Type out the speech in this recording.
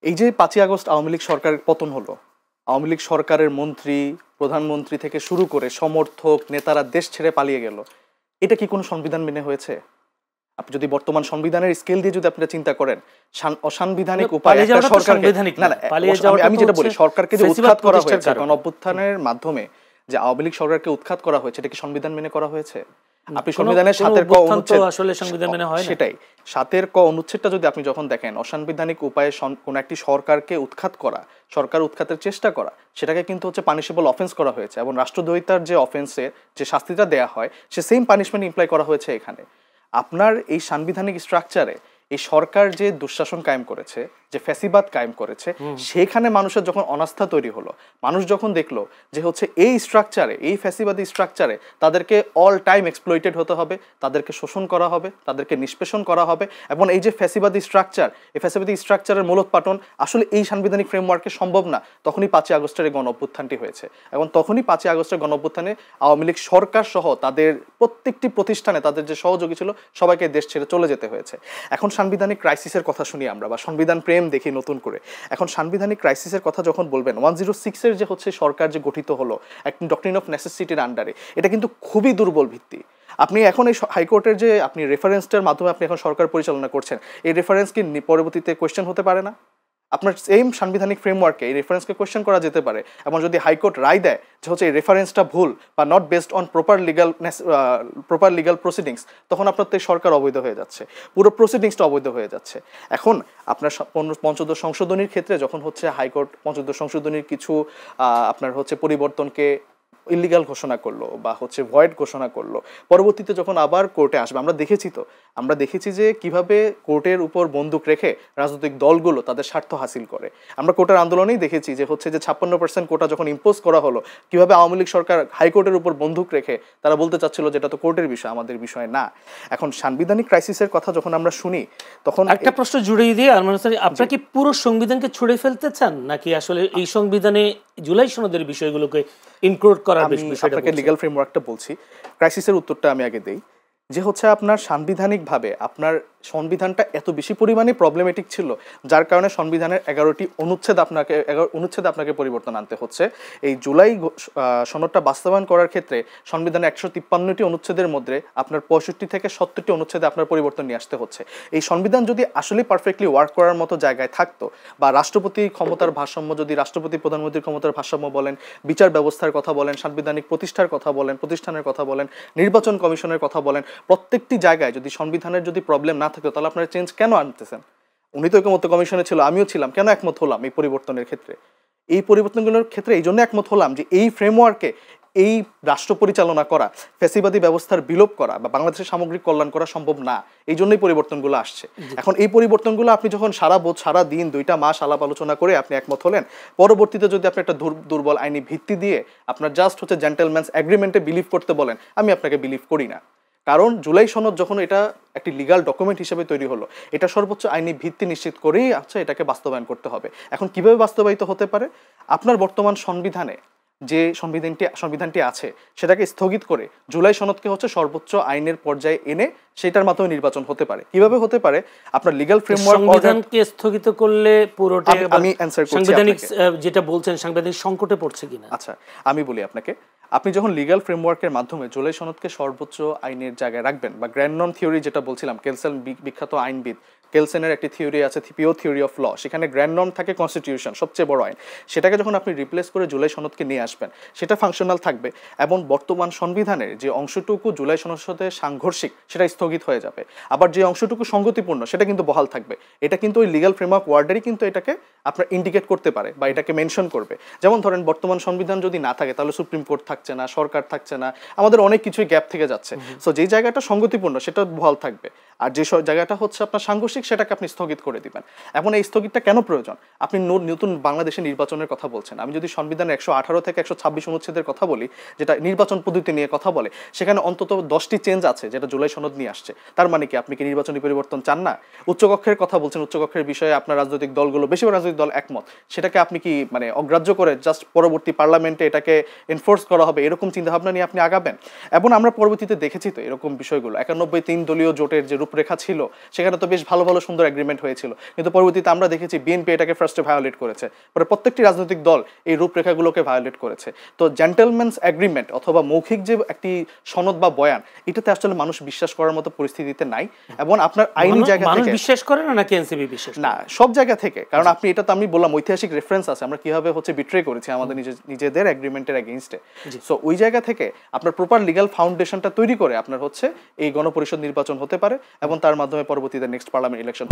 এই যে 5ই আগস্ট আওয়ামী লীগ সরকারের পতন হলো, আওয়ামী লীগ সরকারের মন্ত্রী প্রধানমন্ত্রী থেকে শুরু করে সমর্থক নেতারা দেশ ছেড়ে পালিয়ে গেল, এটা কি কোনো সংবিধান মেনে হয়েছে? আপনি যদি বর্তমান সংবিধানের স্কেল দিয়ে যদি আপনারা চিন্তা করেন, অসাংবিধানিক উপায়ে একটা সরকারকে, না না, আমি যেটা বলি, সরকারকে যে উৎখাত করা হয়েছে গণঅভ্যুত্থানের মাধ্যমে, যে আওয়ামী লীগ সরকারকে উৎখাত করা হয়েছে, এটা কি সংবিধান মেনে করা হয়েছে? আপনি সংবিধানের 7 ক অনুচ্ছেদ, আসলে সংবিধান মেনে হয় না। সেটাই 7 ক অনুচ্ছেদটা যদি আপনি যখন দেখেন, অসাংবিধানিক উপায়ে কোন একটি সরকারকে উৎখাত করা, সরকার উৎখাতের চেষ্টা করা, সেটাকে কিন্তু হচ্ছে পানিশেবল অফেন্স করা হয়েছে, এবং রাষ্ট্রদ্রোহিতার যে অফেন্সে যে শাস্তিটা দেয়া হয়, সে সেম পানিশমেন্ট ইমপ্লাই করা হয়েছে এখানে। আপনার এই সাংবিধানিক স্ট্রাকচারে এই সরকার যে দুঃশাসন কায়েম করেছে, যে ফ্যাসিবাদ কায়েম করেছে, সেখানে মানুষের যখন অনাস্থা তৈরি হলো, মানুষ যখন দেখলো যে হচ্ছে এই স্ট্রাকচারে, এই ফ্যাসিবাদী স্ট্রাকচারে তাদেরকে অল টাইম এক্সপ্লয়েটেড হতে হবে, তাদেরকে শোষণ করা হবে, তাদেরকে নিষ্পেষণ করা হবে, এবং এই যে ফ্যাসিবাদী স্ট্রাকচার, এই ফ্যাসিবাদী স্ট্রাকচারের মূলোৎপাটন আসলে এই সাংবিধানিক ফ্রেমওয়ার্কে সম্ভব না, তখনই 5ই আগস্টের এই গণঅভ্যুত্থানটি হয়েছে। এবং তখনই 5ই আগস্টের গণঅভ্যুত্থানে আওয়ামী লীগ সরকার সহ তাদের প্রত্যেকটি প্রতিষ্ঠানে তাদের যে সহযোগী ছিল সবাইকে দেশ ছেড়ে চলে যেতে হয়েছে। এখন সাংবিধানিক ক্রাইসিসের কথা শুনি আমরা, বা সংবিধান প্রেম দেখি নতুন করে। এখন সাংবিধানিক ক্রাইসিসের কথা যখন বলবেন, 106 এর যে হচ্ছে সরকার যে গঠিত হলো একটা ডক্ট্রিন অফ নেসেসিটির আন্ডারে, এটা কিন্তু খুবই দুর্বল ভিত্তি। আপনি এখন এই হাইকোর্টের যে আপনি রেফারেন্সটার মাধ্যমে আপনি এখন সরকার পরিচালনা করছেন, এই রেফারেন্স কি পরবর্তীতে কোয়েশ্চেন হতে পারে না? আপনার সেম সাংবিধানিক ফ্রেমওয়ার্কে এই রেফারেন্সকে কোয়েশ্চেন করা যেতে পারে, এবং যদি হাইকোর্ট রায় দেয় যে হচ্ছে এই রেফারেন্সটা ভুল বা not based on proper legal proceedings, তখন আপনার তো সরকার অবৈধ হয়ে যাচ্ছে, পুরো প্রসিডিংসটা অবৈধ হয়ে যাচ্ছে। এখন আপনার পঞ্চদশ সংশোধনীর ক্ষেত্রে যখন হচ্ছে হাইকোর্ট পঞ্চদশ সংশোধনীর কিছু আপনার হচ্ছে পরিবর্তনকে ইলিগাল ঘোষণা করলো বা হচ্ছে ভয়েড ঘোষণা করলো, পরবর্তীতে যখন আবার কোর্টে আসবে, আমরা দেখেছি যে কিভাবে কোর্টের উপর বন্দুক রেখে রাজনৈতিক দলগুলো তাদের স্বার্থ হাসিল করে। আমরা কোর্টের আন্দোলনেই দেখেছি যে হচ্ছে যে 56% কোটা যখন ইম্পোজ করা হলো, কিভাবে আওয়ামী লীগ সরকার হাইকোর্টের উপর বন্দুক রেখে তারা বলতে চাচ্ছিল যে এটা তো কোর্টের বিষয়, আমাদের বিষয় না। এখন সাংবিধানিক ক্রাইসিসের কথা যখন আমরা শুনি, তখন একটা প্রশ্ন জুড়ে দিয়ে, আপনারা কি পুরো সংবিধানকে ছুঁড়ে ফেলতে চান, নাকি আসলে এই সংবিধানে জুলাই সনদের বিষয়গুলোকে ইনক্লুড করার বিষয়টা? আপনাকে লিগ্যাল ফ্রেমওয়ার্কটা বলছি, ক্রাইসিসের উত্তরটা আমি আগে দেই। যে হচ্ছে আপনার সাংবিধানিকভাবে আপনার সংবিধানটা এত বেশি পরিমাণে প্রবলেমেটিক ছিল, যার কারণে সংবিধানের 11টি অনুচ্ছেদে আপনাকে পরিবর্তন আনতে হচ্ছে। এই জুলাই সনদটা বাস্তবায়ন করার ক্ষেত্রে সংবিধানের 153টি অনুচ্ছেদের মধ্যে আপনার 65 থেকে 70টি অনুচ্ছেদে আপনার পরিবর্তন নিয়ে আসতে হচ্ছে। এই সংবিধান যদি আসলে পারফেক্টলি ওয়ার্ক করার মতো জায়গায় থাকতো, বা রাষ্ট্রপতি ক্ষমতার ভারসাম্য, যদি রাষ্ট্রপতি প্রধানমন্ত্রীর ক্ষমতার ভারসাম্য বলেন, বিচার ব্যবস্থার কথা বলেন, সাংবিধানিক প্রতিষ্ঠানের কথা বলেন, নির্বাচন কমিশনের কথা বলেন, প্রত্যেকটি জায়গায় যদি সংবিধানের যদি প্রবলেম না থাকতো, তাহলে আপনারা চেঞ্জ কেন আনতেছেন? উনি তো ঐকমত্য কমিশনে ছিল, আমিও ছিলাম, কেন একমত হলাম এই পরিবর্তনের ক্ষেত্রে? এই পরিবর্তনগুলোর ক্ষেত্রে এই জন্য একমত হলাম যে এই ফ্রেমওয়ার্কে এই রাষ্ট্র পরিচালনা করা, ফ্যাসিবাদী ব্যবস্থার বিলোপ করা বা বাংলাদেশের সামগ্রিক কল্যাণ করা সম্ভব না। এই জন্যই পরিবর্তনগুলো আসছে। এখন এই পরিবর্তনগুলো আপনি যখন সারা দিন 2টা মাস আলাপ আলোচনা করে আপনি একমত হলেন, পরবর্তীতে যদি আপনি একটা দুর্বল আইনি ভিত্তি দিয়ে আপনার জাস্ট হচ্ছে জেন্টলম্যানস এগ্রিমেন্টে বিলিভ করতে বলেন, আমি আপনাকে বিলিভ করি না। কারণ জুলাই সনদ যখন এটা একটি লিগাল ডকুমেন্ট হিসেবে তৈরি হলো, এটা সর্বোচ্চ আইনি ভিত্তি নিশ্চিত করেই এটাকে বাস্তবায়ন করতে হবে। এখন কিভাবে বাস্তবায়িত হতে পারে? আপনার বর্তমান সংবিধানে যে সংবিধানটি আছে সেটাকে স্থগিত করে জুলাই সনদকে হচ্ছে সর্বোচ্চ আইনের পর্যায়ে এনে সেটার মাধ্যমে নির্বাচন হতে পারে। কিভাবে হতে পারে? আপনার লিগ্যাল ফ্রেমওয়ার্ক, সংবিধানকে স্থগিত করলে পুরোটা আমি অ্যানসার করছি, সাংবিধানিক যেটা বলছেন সাংবিধানিক সংকটে পড়ছে কিনা। আচ্ছা, আমি বলি আপনাকে, আপনি যখন লিগ্যাল ফ্রেমওয়ার্কের মাধ্যমে জুলাই সনদকে সর্বোচ্চ আইনের জায়গায় রাখবেন, বা গ্র্যান্ড নন থিওরি যেটা বলছিলাম, কেলসেন বিখ্যাত আইনবিদ, কেলসেনের একটি থিওরি আছে পিওর থিওরি অফ ল, সেখানে গ্র্যান্ড নর্ম থাকে কনস্টিটিউশন, সবচেয়ে বড় আইন। সেটাকে যখন আপনি রিপ্লেস করে জুলাই সনদকে নিয়ে আসবেন, সেটা ফাংশনাল থাকবে, এবং বর্তমান সংবিধানের যে অংশটুকু জুলাই সনদের সাথে সাংঘর্ষিক সেটা স্থগিত হয়ে যাবে। আবার যে অংশটুকু সঙ্গতিপূর্ণ সেটা কিন্তু বহাল থাকবে। এটা কিন্তু ওই লিগ্যাল ফ্রেমওয়ার্ক ওয়ার্ডারই কিন্তু এটাকে আপনার ইন্ডিকেট করতে পারে বা এটাকে মেনশন করবে। যেমন ধরেন, বর্তমান সংবিধান যদি না থাকে, তাহলে সুপ্রিম কোর্ট থাকছে না, সরকার থাকছে না, আমাদের অনেক কিছুই গ্যাপ থেকে যাচ্ছে। সো যেই জায়গাটা সঙ্গতিপূর্ণ সেটা বহাল থাকবে, আর যে জায়গাটা হচ্ছে আপনার সাংঘর্ষিক সেটাকে আপনি স্থগিত করে দিবেন। এখন এই স্থগিতটা কেন প্রয়োজন? আপনি নতুন বাংলাদেশের নির্বাচনের কথা বলছেন। আমি যদি সংবিধানের 118 থেকে 126 অনুচ্ছেদের কথা বলি, যেটা নির্বাচন পদ্ধতি নিয়ে কথা বলে, সেখানে অন্তত 10টি চেঞ্জ আছে যেটা জুলাই সনদ নিয়ে আসছে। তার মানে কি আপনি কি নির্বাচনী পরিবর্তন চান না? উচ্চকক্ষের কথা বলছেন, উচ্চকক্ষের বিষয়ে আপনার রাজনৈতিক দলগুলো, বেশিরভাগ রাজনৈতিক দল একমত, সেটাকে আপনি কি মানে অগ্রাহ্য করে জাস্ট পরবর্তী পার্লামেন্টে এটাকে এনফোর্স করা হবে এরকম চিন্তাভাবনা নিয়ে আপনি আগাবেন? এবং আমরা পরবর্তীতে দেখেছি তো এরকম বিষয়গুলো, 91 3 দলীয় জোটের যে রূপরেখা ছিল সেখানে তো বেশ ভালো ভালো সুন্দর এগ্রিমেন্ট হয়েছিল, কিন্তু পরবর্তীতে আমরা দেখেছি বিএনপি এটাকে ফার্স্টে ভায়োলেট করেছে, পরে প্রত্যেকটি রাজনৈতিক দল এই রূপরেখাগুলোকে ভায়োলেট করেছে। তো জেন্টলম্যানস এগ্রিমেন্ট অথবা মৌখিক যে একটি সনদ বা বয়ান, এটাতে আসলে মানুষ বিশ্বাস করার মতো পরিস্থিতিতে নাই। এবং আপনার আইনি জায়গা থেকে বিশ্বাস করে না নাকি এনসিপি বিশ্বাস না, সব জায়গা থেকে, কারণ আপনি এটা তো আমি বললাম ঐতিহাসিক রেফারেন্স আছে আমরা কিভাবে হচ্ছে বিট্রে করেছি আমাদের নিজেদের এগ্রিমেন্টের এগেইনস্টে। সো ওই জায়গা থেকে আপনার প্রপার লিগ্যাল ফাউন্ডেশনটা তৈরি করে আপনার হচ্ছে এই গণপরিষদ নির্বাচন হতে পারে এবং তার মাধ্যমে পরবর্তীতে নেক্সট পার্লামেন্ট ইলেকশন